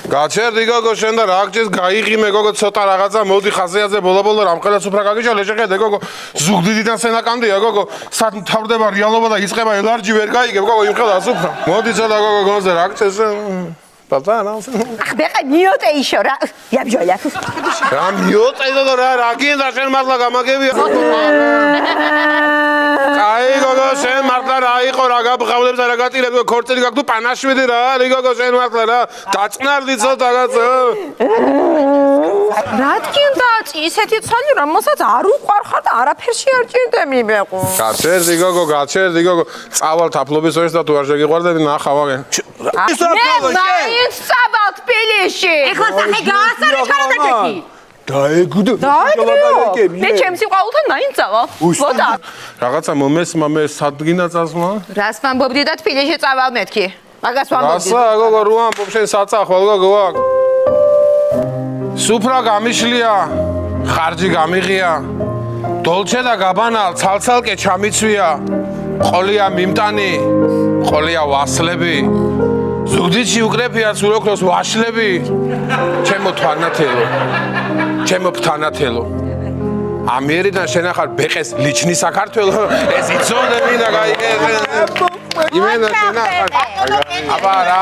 გაჩერდი გოგო შენ და რა გჭირს გაიღიმე გოგო ცოტა რაღაცა მოდი ხაზიაზე ბოლა-ბოლა რამხელა სუფრა გაგიჭალე შეხედე გოგო ზუგდიდიდან სენაკამდეა გოგო სად მთავრდება რეალობა და იწყება ელარჯი ვერ გაიგებ გოგო იმხელა სუფრა მოდი ცოტა გოგო გონზე რა გჭირს ბატონო ხბეყე მიოტე იშო რა იაბჟოია რა მიოტე და რა გინდა შენ მართლა გამაგებია აი გოგო შენ მართლა რა იყო რა გაბღავდებს და რა გატირებს ქორწილი გაქვს თუ პანაშვიდი რა არის გოგო შენ მართლა რა დაწყნარდი ცოტა რაღაცა რა თქინდა ისეთი ცალი რომელსაც არ უყვარხარ და არაფერში არ ჭირდები მეყო გაჩერდი გოგო წავალ თაფლობის ვერს და თუ არ შეგიყვარდები ნახავაგე მაინც წავალ თბილისში ეხლა სახე გაასწარი ჩარადაკები დაეგუდო მე ჩემს სიყვარულთან მაინც წავალ ვოდა რაღაცა მომეს სადგინა წასვლა რას ვამბობდი და თბილისში წავალ მეთქი მაგას ვამბობდი რასა გოგო რო ამბობ შენ საწახვალ გოგო აქ სუფრა გამიშლია ხარჯი გამიღია დოლჩე და გაბანა ცალცალკე ჩამიცვია ყოლია მიმტანი ყოლია ვასლები ზუგდიდში უკრეფია სულოქროს ვაშლები ჩემო ფთანათელო ამიერიდან შენ ახარ ბეყეს ლიჩნი საქართველო ეს იცოდე მინდა გაიგე იმენა შენ ახარ აბა რა